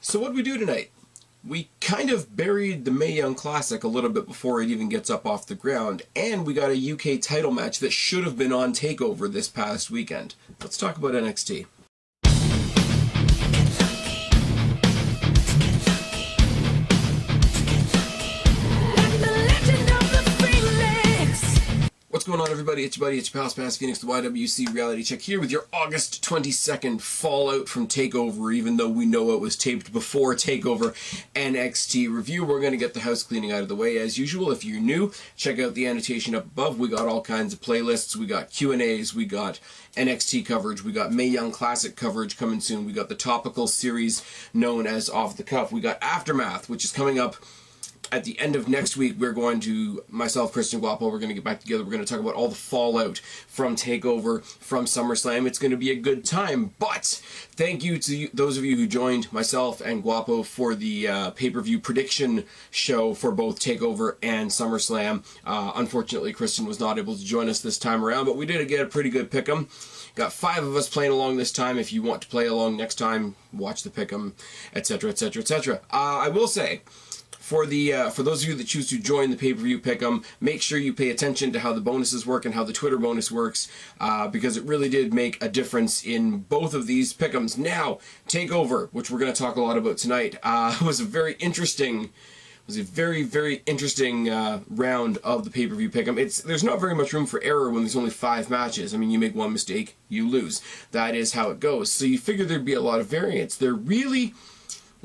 So what did we do tonight? We kind of buried the Mae Young Classic a little bit before it even gets up off the ground, and we got a UK title match that should have been on TakeOver this past weekend. Let's talk about NXT. What's going on, everybody? It's your buddy, it's your pal Spaz Phoenix, the YWC Reality Check here with your August 22nd fallout from TakeOver, even though we know it was taped before TakeOver NXT review. We're going to get the house cleaning out of the way as usual. If you're new, check out the annotation up above. We got all kinds of playlists. We got Q&As. We got NXT coverage. We got Mae Young Classic coverage coming soon. We got the topical series known as Off the Cuff. We got Aftermath, which is coming up at the end of next week. We're going to, myself, Kristen, Guapo, we're going to get back together. We're going to talk about all the fallout from TakeOver, from SummerSlam. It's going to be a good time, but thank you to those of you who joined myself and Guapo for the pay-per-view prediction show for both TakeOver and SummerSlam. Unfortunately, Kristen was not able to join us this time around, but we did get a pretty good pick-em. Got 5 of us playing along this time. If you want to play along next time, watch the pick-em, etc., etc., etc. I will say, for those of you that choose to join the pay-per-view pick'em, make sure you pay attention to how the bonuses work and how the Twitter bonus works, because it really did make a difference in both of these pick'ems. Now, TakeOver, which we're going to talk a lot about tonight, was a very interesting round of the pay-per-view pick'em. There's not very much room for error when there's only 5 matches. I mean, you make one mistake, you lose. That is how it goes. So you figure there'd be a lot of variance. There really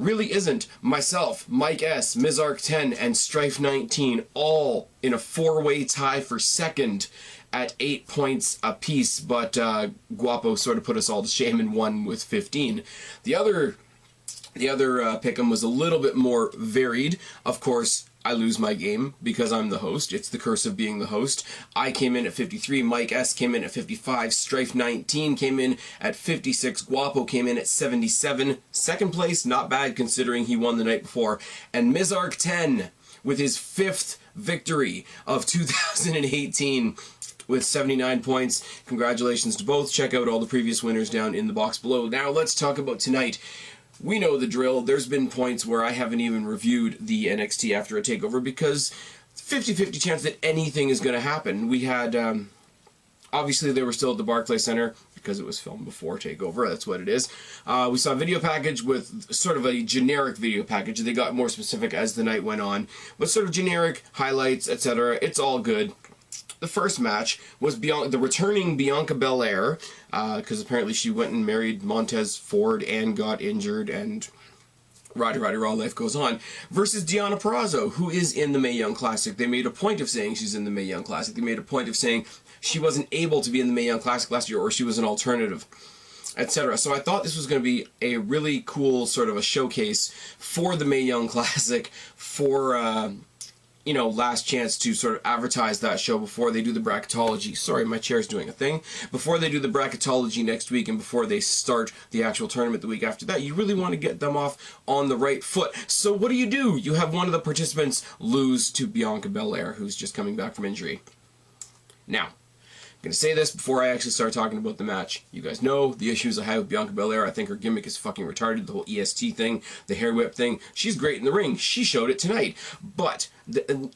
isn't. Myself, Mike S, Mizark 10, and strifenineteen all in a 4-way tie for second at 8 points apiece, but Guapo sort of put us all to shame and won with 15. The other pick'em was a little bit more varied. Of course, I lose my game because I'm the host. It's the curse of being the host. I came in at 53, Mike S came in at 55, Strife19 came in at 56, Guapo came in at 77. Second place, not bad considering he won the night before. And Mizark 10 with his 5th victory of 2018 with 79 points. Congratulations to both. Check out all the previous winners down in the box below. Now let's talk about tonight. We know the drill. There's been points where I haven't even reviewed the NXT after a TakeOver because 50-50 chance that anything is going to happen. We had, obviously they were still at the Barclays Center because it was filmed before TakeOver. That's what it is. We saw a video package with sort of a generic video package. They got more specific as the night went on, but sort of generic highlights, etc. It's all good. The first match was the returning Bianca Belair, because apparently she went and married Montez Ford and got injured, and Roddy Raw, life goes on, versus Deonna Purrazzo, who is in the Mae Young Classic. They made a point of saying she's in the Mae Young Classic. They made a point of saying she wasn't able to be in the Mae Young Classic last year, or she was an alternative, etc. So I thought this was going to be a really cool sort of a showcase for the Mae Young Classic, for you know, last chance to sort of advertise that show before they do the bracketology. Sorry, my chair's doing a thing. Before they do the bracketology next week and before they start the actual tournament the week after that, you really want to get them off on the right foot. So what do? You have one of the participants lose to Bianca Belair, who's just coming back from injury. Now, I'm going to say this before I actually start talking about the match. You guys know the issues I have with Bianca Belair. I think her gimmick is fucking retarded. The whole EST thing, the hair whip thing. She's great in the ring. She showed it tonight. But,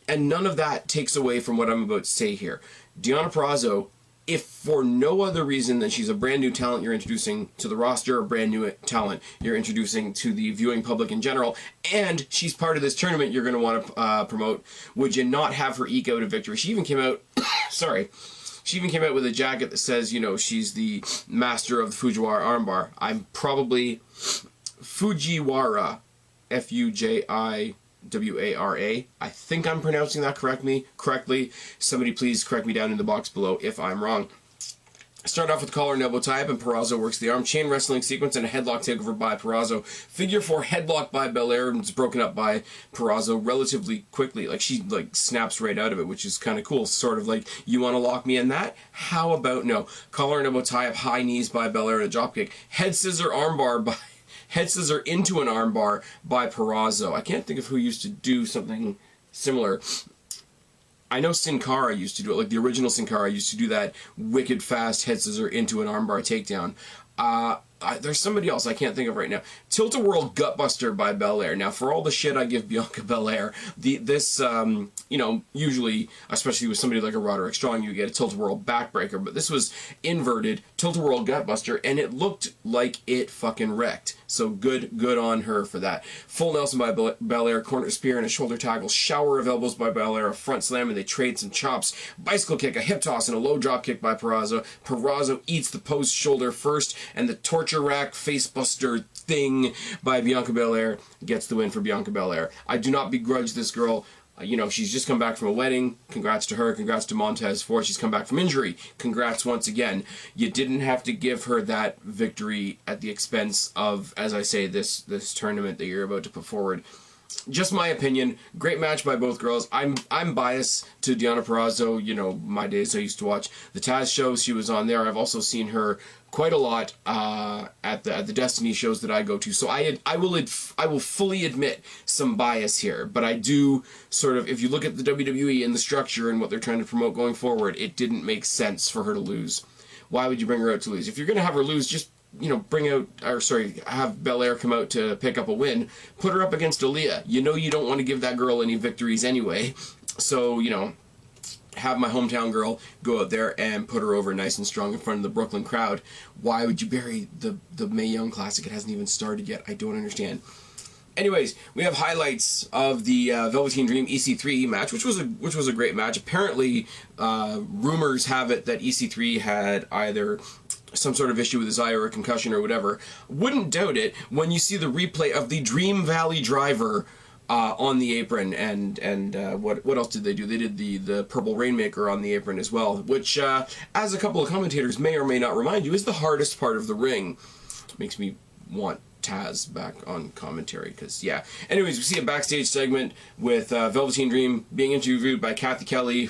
and none of that takes away from what I'm about to say here. Deonna Purrazzo, if for no other reason than she's a brand new talent you're introducing to the roster, a brand new talent you're introducing to the viewing public in general, and she's part of this tournament you're going to want to promote, would you not have her eke out a victory? She even came out, sorry, she even came out with a jacket that says, you know, she's the master of the Fujiwara armbar. I'm probably Fujiwara, Fujiwara. I think I'm pronouncing that correctly. Somebody please correct me down in the box below if I'm wrong. Start off with collar and elbow tie-up, and Purrazzo works the arm. Chain wrestling sequence and a headlock takeover by Purrazzo. Figure 4 headlock by Belair, and it's broken up by Purrazzo relatively quickly. Like, she, like, snaps right out of it, which is kind of cool. Sort of like, you want to lock me in that? How about no? Collar and elbow tie-up, high knees by Belair, and a dropkick. Head scissor armbar by... Head scissor into an armbar by Purrazzo. I can't think of who used to do something similar. I know Sin Cara used to do it, like the original Sin Cara used to do that wicked fast head scissor into an armbar takedown. there's somebody else I can't think of right now. Tilt-A-Whirl Gutbuster by Belair. Now, for all the shit I give Bianca Belair, this, you know, usually, especially with somebody like a Roderick Strong, you get a Tilt-A-Whirl backbreaker, but this was inverted Tilt-A-Whirl Gutbuster, and it looked like it fucking wrecked. So good on her for that. Full Nelson by Belair, corner spear and a shoulder tackle, shower of elbows by Belair, a front slam, and they trade some chops. Bicycle kick, a hip toss, and a low drop kick by Purrazzo. Purrazzo eats the post shoulder first, and the torture rack facebuster thing by Bianca Belair gets the win for Bianca Belair. I do not begrudge this girl. You know, she's just come back from a wedding. Congrats to her. Congrats to Montez Ford. She's come back from injury. Congrats once again. You didn't have to give her that victory at the expense of, as I say, this tournament that you're about to put forward. Just my opinion. Great match by both girls. I'm biased to Deonna Purrazzo. You know, my days I used to watch the Taz shows. She was on there. I've also seen her quite a lot at the Destiny shows that I go to. So I will fully admit some bias here. But I do sort of, if you look at the WWE and the structure and what they're trying to promote going forward, it didn't make sense for her to lose. Why would you bring her out to lose? If you're going to have her lose, just, you know, have Belair come out to pick up a win. Put her up against Aaliyah. You know you don't want to give that girl any victories anyway. So, you know, have my hometown girl go out there and put her over nice and strong in front of the Brooklyn crowd. Why would you bury the Mae Young Classic? It hasn't even started yet. I don't understand. Anyways, we have highlights of the Velveteen Dream EC3 match, which was a great match. Apparently, rumors have it that EC3 had either some sort of issue with his eye or a concussion or whatever. Wouldn't doubt it when you see the replay of the Dream Valley Driver on the apron, and what else did they do? They did the Purple Rainmaker on the apron as well, which, as a couple of commentators may or may not remind you, is the hardest part of the ring. Makes me want Taz back on commentary, because, yeah. Anyways, we see a backstage segment with Velveteen Dream being interviewed by Kathy Kelly,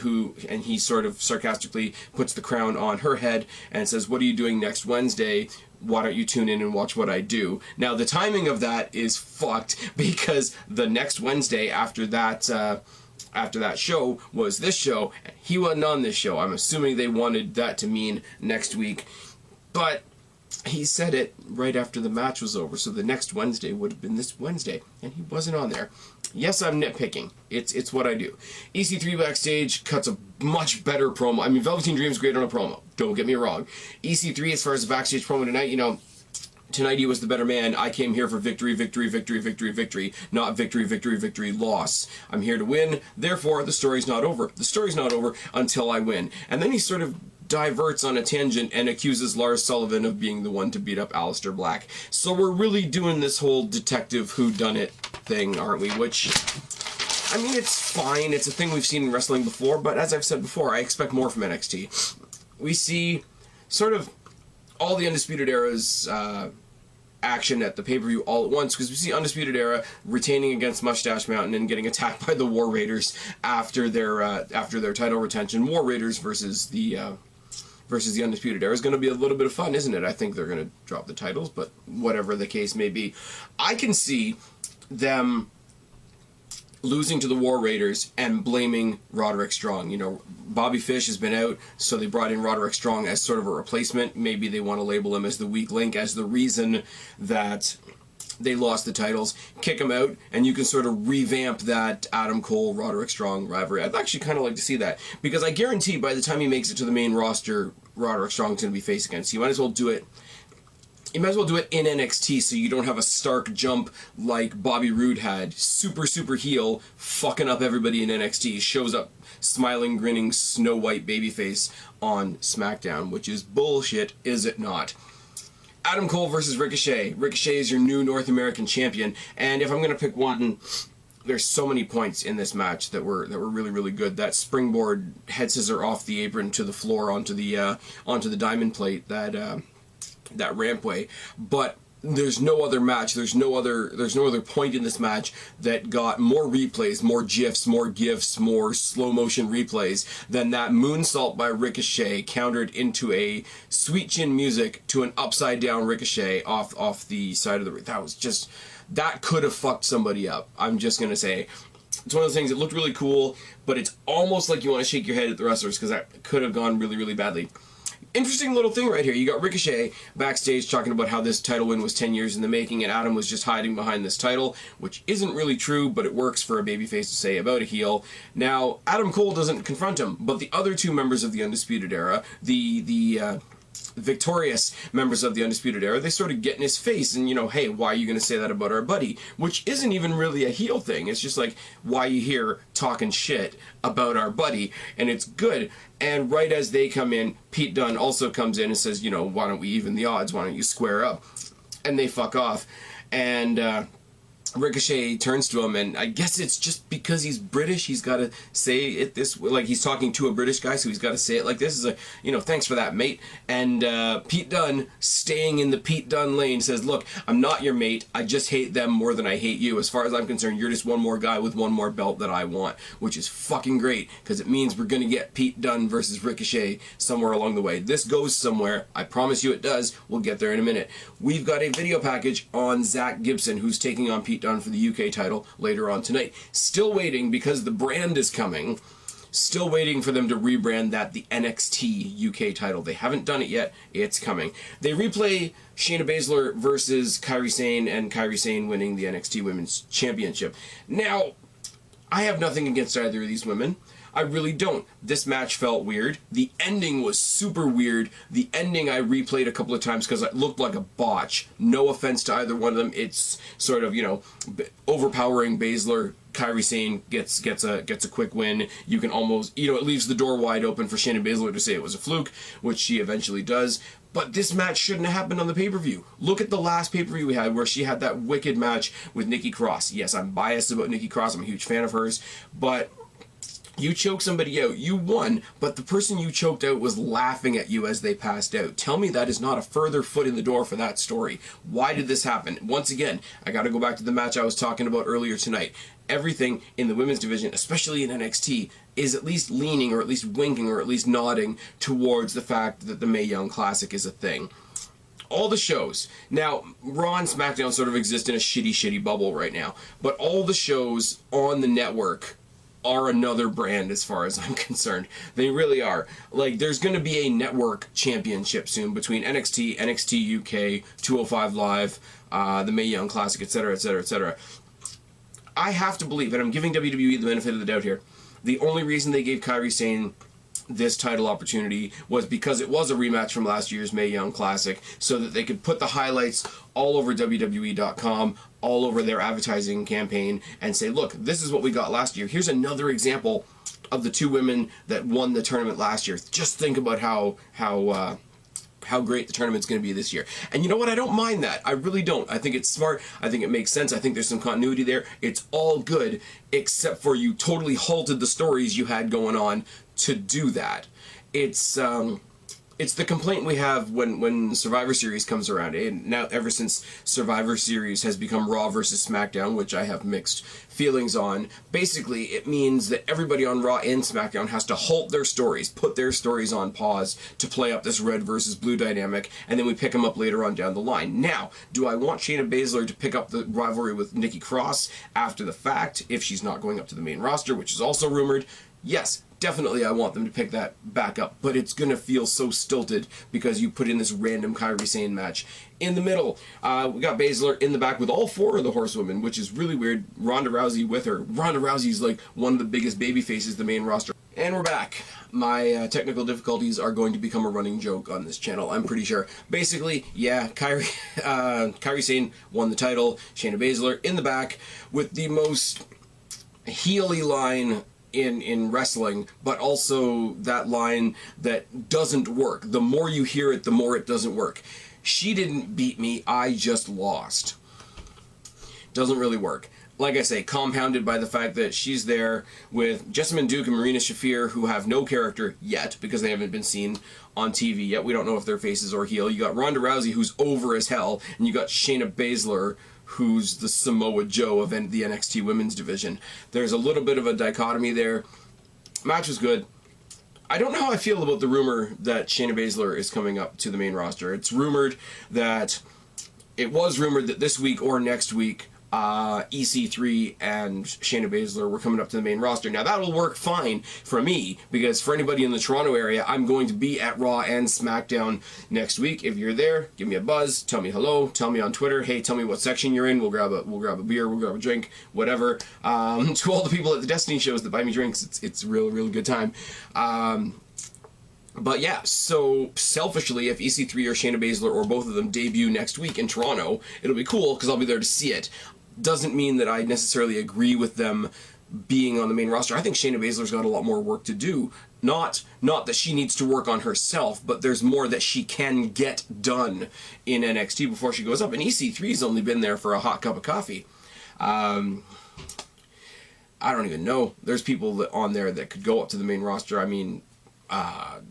and he sort of sarcastically puts the crown on her head and says, "What are you doing next Wednesday? Why don't you tune in and watch what I do?" Now, the timing of that is fucked, because the next Wednesday after that show was this show. He wasn't on this show. I'm assuming they wanted that to mean next week, but he said it right after the match was over, so the next Wednesday would have been this Wednesday, and he wasn't on there. Yes, I'm nitpicking. It's what I do. EC3 backstage cuts a much better promo. I mean, Velveteen Dream's great on a promo. Don't get me wrong. EC3, as far as the backstage promo tonight, you know, tonight he was the better man. I came here for victory, victory, victory, victory, victory, not victory, victory, victory, loss. I'm here to win. Therefore, the story's not over. The story's not over until I win. And then he sort of diverts on a tangent and accuses Lars Sullivan of being the one to beat up Aleister Black. So we're really doing this whole detective whodunit thing, aren't we? Which, I mean, it's fine. It's a thing we've seen in wrestling before, but as I've said before, I expect more from NXT. We see sort of all the Undisputed Era's action at the pay-per-view all at once, because we see Undisputed Era retaining against Mustache Mountain and getting attacked by the War Raiders after their title retention. War Raiders versus the Undisputed Era is going to be a little bit of fun, isn't it? I think they're going to drop the titles, but whatever the case may be, I can see them losing to the War Raiders and blaming Roderick Strong. You know, Bobby Fish has been out, so they brought in Roderick Strong as sort of a replacement. Maybe they want to label him as the weak link, as the reason that they lost the titles. Kick him out, and you can sort of revamp that Adam Cole, Roderick Strong rivalry. I'd actually kind of like to see that, because I guarantee by the time he makes it to the main roster, Roderick Strong's going to be face against. You might as well do it. You might as well do it in NXT, so you don't have a stark jump like Bobby Roode had. Super, super heel, fucking up everybody in NXT. Shows up smiling, grinning, Snow White babyface on SmackDown, which is bullshit, is it not? Adam Cole versus Ricochet. Ricochet is your new North American champion, and if I'm going to pick one, there's so many points in this match that were really, really good. That springboard head scissor off the apron to the floor onto the diamond plate, that rampway. But there's no other match, there's no other point in this match that got more replays, more GIFs, more GIFs, more slow motion replays than that moonsault by Ricochet countered into a sweet chin music to an upside down Ricochet off the side of the ring. That could have fucked somebody up. I'm just gonna say, it's one of those things that looked really cool, but it's almost like you want to shake your head at the wrestlers, because that could have gone really, really badly. Interesting little thing right here. You got Ricochet backstage talking about how this title win was 10 years in the making, and Adam was just hiding behind this title, which isn't really true, but it works for a babyface to say about a heel. Now, Adam Cole doesn't confront him, but the other two members of the Undisputed Era, the victorious members of the Undisputed Era, they sort of get in his face and, you know, hey, why are you going to say that about our buddy? Which isn't even really a heel thing. It's just like, why are you here talking shit about our buddy? And it's good. And right as they come in, Pete Dunne also comes in and says, you know, why don't we even the odds? Why don't you square up? And they fuck off. And Ricochet turns to him, and I guess it's just because he's British, he's got to say it this way, like he's talking to a British guy, so he's got to say it like this. Is a, you know, thanks for that, mate. And Pete Dunne, staying in the Pete Dunne lane, says, look, I'm not your mate, I just hate them more than I hate you. As far as I'm concerned, you're just one more guy with one more belt that I want, which is fucking great, because it means we're going to get Pete Dunne versus Ricochet somewhere along the way. This goes somewhere, I promise you it does. We'll get there in a minute. We've got a video package on Zack Gibson, who's taking on Pete Dunne for the UK title later on tonight. Still waiting, because the brand is coming, still waiting for them to rebrand that the NXT UK title. They haven't done it yet. It's coming. They replay Shayna Baszler versus Kairi Sane, and Kairi Sane winning the NXT Women's Championship. Now, I have nothing against either of these women. I really don't. This match felt weird. The ending was super weird. The ending I replayed a couple of times because it looked like a botch. No offense to either one of them. It's sort of, you know, overpowering Baszler. Kairi Sane gets a quick win. You can almost, you know, it leaves the door wide open for Shayna Baszler to say it was a fluke, which she eventually does. But this match shouldn't have happened on the pay-per-view. Look at the last pay-per-view we had where she had that wicked match with Nikki Cross. Yes, I'm biased about Nikki Cross. I'm a huge fan of hers. But you choke somebody out. You won, but the person you choked out was laughing at you as they passed out. Tell me that is not a further foot in the door for that story. Why did this happen? Once again, I got to go back to the match I was talking about earlier tonight. Everything in the women's division, especially in NXT, is at least leaning, or at least winking, or at least nodding towards the fact that the Mae Young Classic is a thing. All the shows. Now, Raw and SmackDown sort of exist in a shitty bubble right now, but all the shows on the network are another brand as far as I'm concerned. They really are. Like, there's going to be a network championship soon between NXT, NXT UK, 205 Live, the Mae Young Classic, etc., etc., etc. I have to believe, and I'm giving WWE the benefit of the doubt here, the only reason they gave Kairi Sane this title opportunity was because it was a rematch from last year's Mae Young Classic, so that they could put the highlights all over WWE.com, all over their advertising campaign, and say, look, this is what we got last year. Here's another example of the two women that won the tournament last year. Just think about how great the tournament's going to be this year. And you know what? I don't mind that. I really don't. I think it's smart. I think it makes sense. I think there's some continuity there. It's all good, except for you totally halted the stories you had going on to do that. It's the complaint we have when Survivor Series comes around. And now, ever since Survivor Series has become Raw versus SmackDown, which I have mixed feelings on, basically it means that everybody on Raw and SmackDown has to halt their stories, put their stories on pause to play up this red versus blue dynamic, and then we pick them up later on down the line. Now, do I want Shayna Baszler to pick up the rivalry with Nikki Cross after the fact, if she's not going up to the main roster, which is also rumored? Yes, definitely I want them to pick that back up, but it's going to feel so stilted because you put in this random Kairi Sane match. In the middle, we got Baszler in the back with all four of the horsewomen, which is really weird. Ronda Rousey with her. Ronda Rousey's like one of the biggest baby faces the main roster. And we're back. My technical difficulties are going to become a running joke on this channel, I'm pretty sure. Basically, yeah, Kairi Sane won the title. Shayna Baszler in the back with the most heel-y line in wrestling, but also that line that doesn't work. The more you hear it, the more it doesn't work. She didn't beat me, I just lost. Doesn't really work. Like I say, compounded by the fact that she's there with Jessamine Duke and Marina Shafir, who have no character yet because they haven't been seen on TV yet. We don't know if they're faces or heel. You got Ronda Rousey, who's over as hell, and you got Shayna Baszler, who's the Samoa Joe of the NXT women's division. There's a little bit of a dichotomy there. Match was good. I don't know how I feel about the rumor that Shayna Baszler is coming up to the main roster. It was rumored that this week or next week, EC3 and Shayna Baszler were coming up to the main roster. Now that'll work fine for me, because for anybody in the Toronto area, I'm going to be at Raw and SmackDown next week. If you're there, give me a buzz, tell me hello, tell me on Twitter, hey, tell me what section you're in, we'll grab a beer, we'll grab a drink, whatever. To all the people at the Destiny shows that buy me drinks, it's a really good time. But yeah, so selfishly, if EC3 or Shayna Baszler or both of them debut next week in Toronto, it'll be cool because I'll be there to see it. Doesn't mean that I necessarily agree with them being on the main roster. I think Shayna Baszler's got a lot more work to do. Not that she needs to work on herself, but there's more that she can get done in NXT before she goes up. And EC3's only been there for a hot cup of coffee. I don't even know. There's people on there that could go up to the main roster. I mean,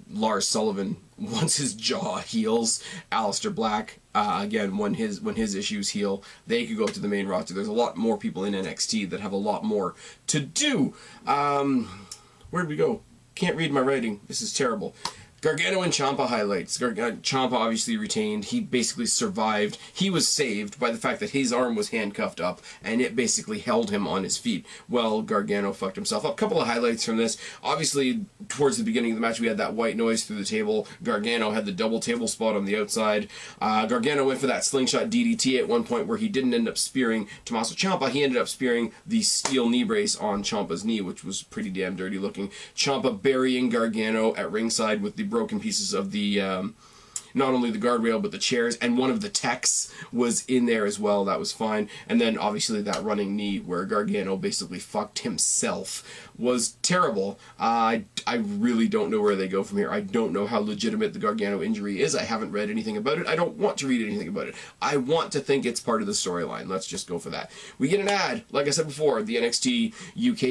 Lars Sullivan, once his jaw heals, Aleister Black, again, when his issues heal, they could go to the main roster. There's a lot more people in NXT that have a lot more to do. Where'd we go? Can't read my writing. This is terrible. Gargano and Ciampa highlights. Ciampa obviously retained. He basically survived. He was saved by the fact that his arm was handcuffed up, and it basically held him on his feet. Well, Gargano fucked himself up. A couple of highlights from this. Obviously, towards the beginning of the match, we had that white noise through the table. Gargano had the double table spot on the outside. Gargano went for that slingshot DDT at one point where he didn't end up spearing Tommaso Ciampa. He ended up spearing the steel knee brace on Ciampa's knee, which was pretty damn dirty looking. Ciampa burying Gargano at ringside with the broken pieces of the not only the guardrail but the chairs, and one of the techs was in there as well. That was fine. And then obviously that running knee where Gargano basically fucked himself was terrible. I really don't know where they go from here. I don't know how legitimate the Gargano injury is. I haven't read anything about it. I don't want to read anything about it. I want to think it's part of the storyline. Let's just go for that. We get an ad. Like I said before, the NXT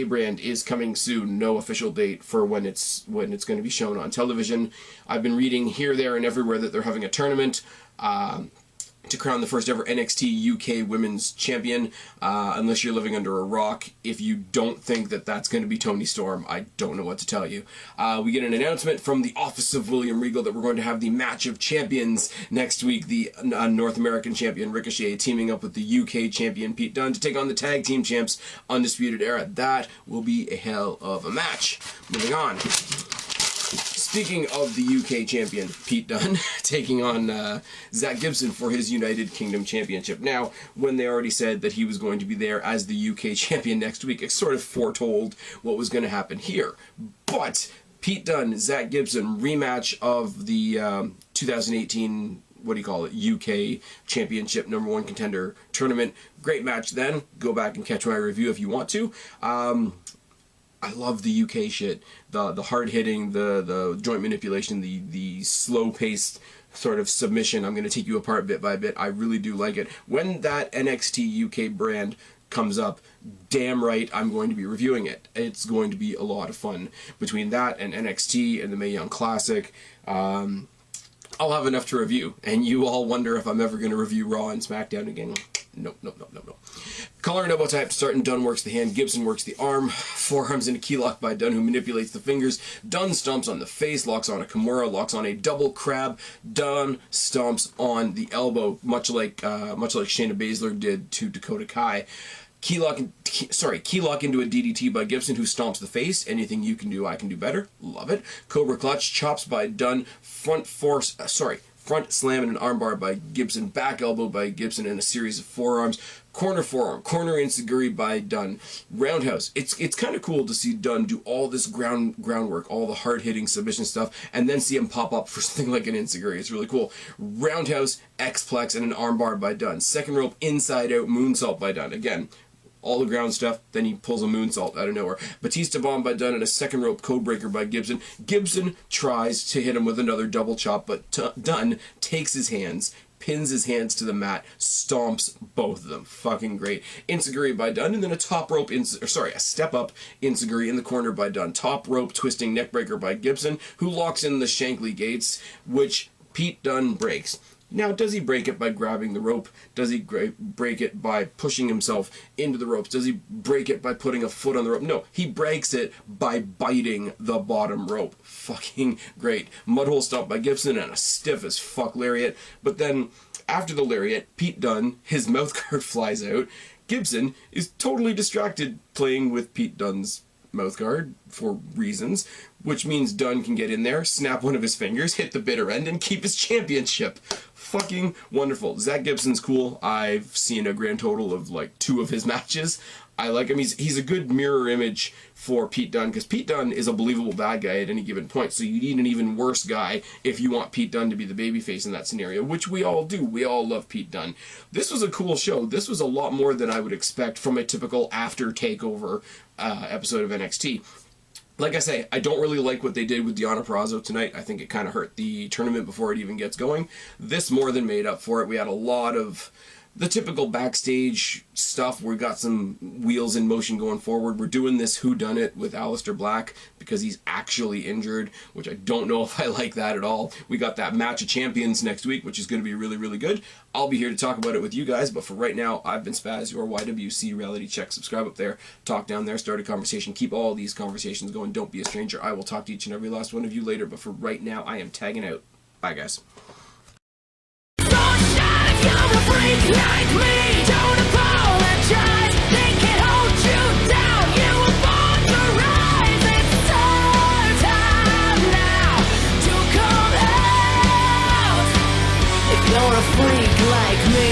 UK brand is coming soon. No official date for when it's going to be shown on television. I've been reading here, there, and everywhere that they're having a tournament to crown the first ever NXT UK Women's Champion, unless you're living under a rock. If you don't think that that's going to be Toni Storm, I don't know what to tell you. We get an announcement from the office of William Regal that we're going to have the match of champions next week. The North American champion Ricochet teaming up with the UK champion Pete Dunne to take on the tag team champs Undisputed Era. That will be a hell of a match. Moving on. Speaking of the UK champion, Pete Dunne, taking on Zack Gibson for his United Kingdom Championship. Now, when they already said that he was going to be there as the UK champion next week, it sort of foretold what was going to happen here. But Pete Dunne, Zack Gibson, rematch of the 2018... what do you call it, UK Championship #1 contender tournament. Great match then. Go back and catch my review if you want to. I love the UK shit. The hard-hitting, the joint manipulation, the slow-paced sort of submission. I'm going to take you apart bit by bit. I really do like it. When that NXT UK brand comes up, damn right I'm going to be reviewing it. It's going to be a lot of fun. Between that and NXT and the Mae Young Classic, I'll have enough to review, and you all wonder if I'm ever going to review Raw and SmackDown again. Nope. Collar and elbow type to start, and Dunne works the hand. Gibson works the arm. Forearms into key lock by Dunne, who manipulates the fingers. Dunne stomps on the face, locks on a Kimura, locks on a double crab. Dunne stomps on the elbow, much like Shayna Baszler did to Dakota Kai. Key lock into a DDT by Gibson, who stomps the face. Anything you can do, I can do better. Love it. Cobra clutch, chops by Dunne. Front slam and an armbar by Gibson. Back elbow by Gibson and a series of forearms. Corner forearm. Corner enziguri by Dunne. Roundhouse. It's kind of cool to see Dunne do all this groundwork, all the hard-hitting submission stuff, and then see him pop up for something like an enziguri. It's really cool. Roundhouse, X-plex, and an armbar by Dunne. Second rope, inside-out moonsault by Dunne. Again, all the ground stuff, then he pulls a moonsault out of nowhere. Batista bomb by Dunne and a second rope codebreaker by Gibson. Gibson tries to hit him with another double chop, but Dunne takes his hands, pins his hands to the mat, stomps both of them. Fucking great. Enziguri by Dunne, and then a step up enziguri in the corner by Dunne. Top rope twisting neckbreaker by Gibson, who locks in the Shankly gates, which Pete Dunne breaks. Now, does he break it by grabbing the rope? Does he break it by pushing himself into the ropes? Does he break it by putting a foot on the rope? No, he breaks it by biting the bottom rope. Fucking great. Mudhole stomp by Gibson and a stiff as fuck lariat. But then, after the lariat, Pete Dunne, his mouth guard flies out. Gibson is totally distracted playing with Pete Dunne's mouthguard for reasons, which means Dunne can get in there, snap one of his fingers, hit the bitter end, and keep his championship. Fucking wonderful. Zack Gibson's cool. I've seen a grand total of like 2 of his matches. I like him. He's a good mirror image for Pete Dunne, because Pete Dunne is a believable bad guy at any given point, so you need an even worse guy if you want Pete Dunne to be the babyface in that scenario, which we all do. We all love Pete Dunne. This was a cool show. This was a lot more than I would expect from a typical after TakeOver episode of NXT. Like I say, I don't really like what they did with Deonna Purrazzo tonight. I think it kind of hurt the tournament before it even gets going. This more than made up for it. We had a lot of the typical backstage stuff. We got some wheels in motion going forward. We're doing this whodunit with Aleister Black because he's actually injured, which I don't know if I like that at all. We got that match of champions next week, which is going to be really, really good. I'll be here to talk about it with you guys, but for right now, I've been Spaz, your YWC reality check. Subscribe up there, talk down there, start a conversation. Keep all these conversations going. Don't be a stranger. I will talk to each and every last one of you later, but for right now, I am tagging out. Bye, guys. You're a freak like me, don't apologize. They can't hold you down, you were born to rise. It's our time now to come out. If you're a freak like me.